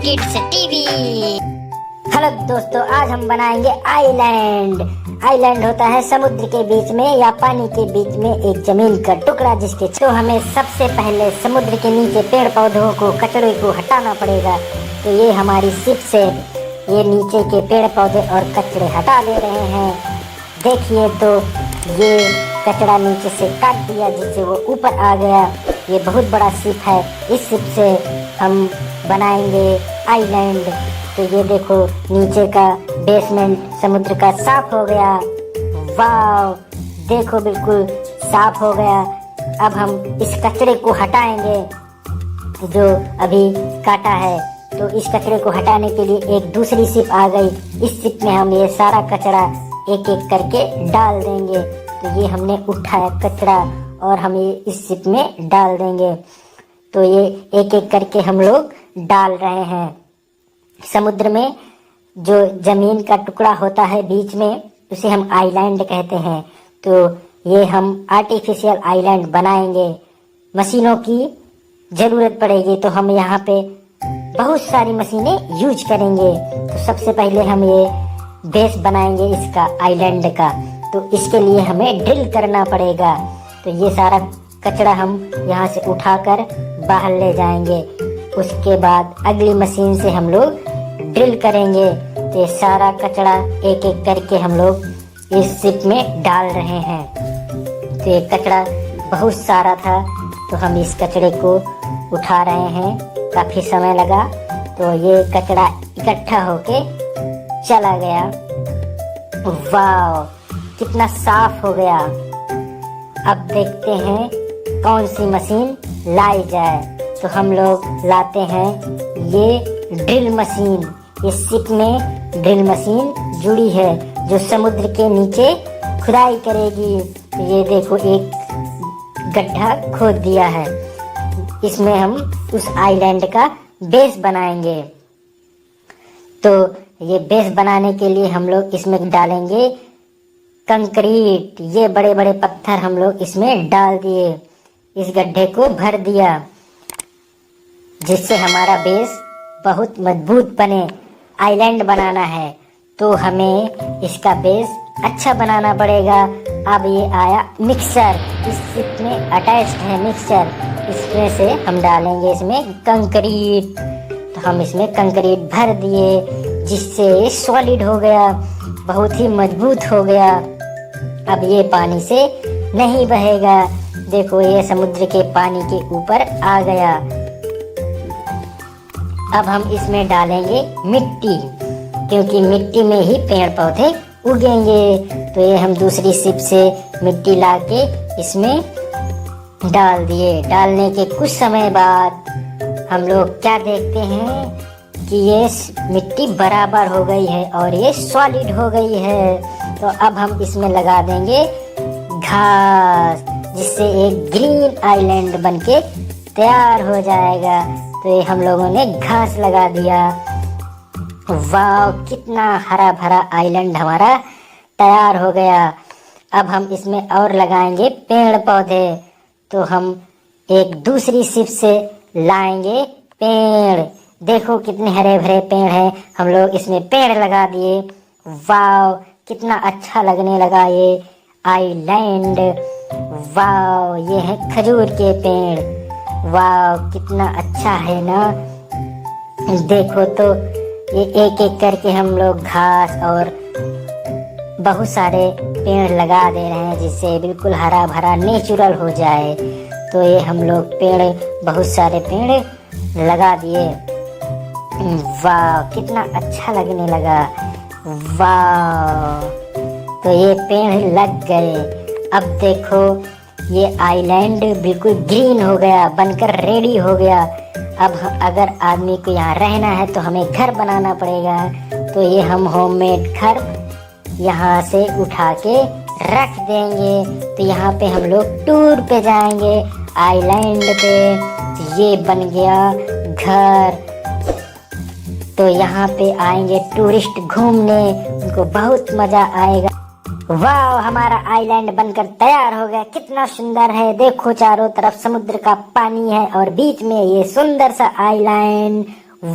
Kids TV. Hello दोस्तों, आज हम बनाएंगे आइलैंड। आइलैंड होता है समुद्र के बीच में या पानी के बीच में एक जमीन का टुकड़ा जिसके तो हमें सबसे पहले समुद्र के नीचे पेड़ पौधों को कचड़े को हटाना पड़ेगा। तो ये हमारी शिप से ये नीचे के पेड़ पौधे और कचड़े हटा दे रहे हैं। देखिए तो ये कचड़ा नीचे से काट दिया जिससे वो ऊपर आ गया। ये बहुत बड़ा शिप है। इस शिप से हम बनाएंगे आइलैंड। तो ये देखो नीचे का बेसमेंट समुद्र का साफ हो गया। वाव, देखो बिल्कुल साफ हो गया। अब हम इस कचरे को हटाएंगे जो अभी काटा है। तो इस कचरे को हटाने के लिए एक दूसरी शिप आ गई। इस शिप में हम ये सारा कचरा एक एक करके डाल देंगे। तो ये हमने उठाया कचरा और हम ये इस शिप में डाल देंगे। तो ये एक एक करके हम लोग डाल रहे हैं। समुद्र में जो जमीन का टुकड़ा होता है बीच में उसे हम आइलैंड कहते हैं। तो ये हम आर्टिफिशियल आइलैंड बनाएंगे। मशीनों की जरूरत पड़ेगी तो हम यहाँ पे बहुत सारी मशीनें यूज करेंगे। तो सबसे पहले हम ये बेस बनाएंगे इसका आइलैंड का। तो इसके लिए हमें ड्रिल करना पड़ेगा। तो ये सारा कचरा हम यहाँ से उठाकर बाहर ले जाएंगे। उसके बाद अगली मशीन से हम लोग ड्रिल करेंगे। तो ये सारा कचरा एक एक करके हम लोग इस शिप में डाल रहे हैं। तो ये कचरा बहुत सारा था तो हम इस कचरे को उठा रहे हैं। काफी समय लगा तो ये कचरा इकट्ठा होके चला गया। वाव, कितना साफ हो गया। अब देखते हैं कौन सी मशीन लाई जाए। तो हम लोग लाते हैं ये ड्रिल मशीन। इस शिप में ड्रिल मशीन जुड़ी है जो समुद्र के नीचे खुदाई करेगी। तो ये देखो एक गड्ढा खोद दिया है। इसमें हम उस आइलैंड का बेस बनाएंगे। तो ये बेस बनाने के लिए हम लोग इसमें डालेंगे कंक्रीट। ये बड़े बड़े पत्थर हम लोग इसमें डाल दिए। इस गड्ढे को भर दिया जिससे हमारा बेस बहुत मजबूत बने। आइलैंड बनाना है तो हमें इसका बेस अच्छा बनाना पड़ेगा। अब ये आया मिक्सर। इस शिप में अटैच्ड है मिक्सर। इसमें से हम डालेंगे इसमें कंक्रीट। तो हम इसमें कंक्रीट भर दिए जिससे सॉलिड हो गया, बहुत ही मजबूत हो गया। अब ये पानी से नहीं बहेगा। देखो ये समुद्र के पानी के ऊपर आ गया। अब हम इसमें डालेंगे मिट्टी क्योंकि मिट्टी में ही पेड़ पौधे उगेंगे। तो ये हम दूसरी शिप से मिट्टी लाके इसमें डाल दिए। डालने के कुछ समय बाद हम लोग क्या देखते हैं कि ये मिट्टी बराबर हो गई है और ये सॉलिड हो गई है। तो अब हम इसमें लगा देंगे घास जिससे एक ग्रीन आइलैंड बनके तैयार हो जाएगा। तो ये हम लोगों ने घास लगा दिया। वाह, कितना हरा भरा आइलैंड हमारा तैयार हो गया। अब हम इसमें और लगाएंगे पेड़ पौधे। तो हम एक दूसरी शिप से लाएंगे पेड़। देखो कितने हरे भरे पेड़ हैं। हम लोग इसमें पेड़ लगा दिए। वाव, कितना अच्छा लगने लगा ये आइलैंड। वाव, ये है खजूर के पेड़। वाव, कितना अच्छा है ना। देखो तो ये एक एक करके हम लोग घास और बहुत सारे पेड़ लगा दे रहे हैं जिससे बिल्कुल हरा भरा नेचुरल हो जाए। तो ये हम लोग पेड़ बहुत सारे पेड़ लगा दिए। वाह, कितना अच्छा लगने लगा। वाह, तो ये पेड़ लग गए। अब देखो ये आइलैंड बिल्कुल ग्रीन हो गया, बनकर रेडी हो गया। अब अगर आदमी को यहाँ रहना है तो हमें घर बनाना पड़ेगा। तो ये हम होममेड घर यहाँ से उठा के रख देंगे। तो यहाँ पे हम लोग टूर पे जाएंगे आइलैंड पे। तो ये बन गया घर। तो यहाँ पे आएंगे टूरिस्ट घूमने, उनको बहुत मजा आएगा। वाह, हमारा आइलैंड बनकर तैयार हो गया। कितना सुंदर है। देखो चारों तरफ समुद्र का पानी है और बीच में ये सुंदर सा आइलैंड।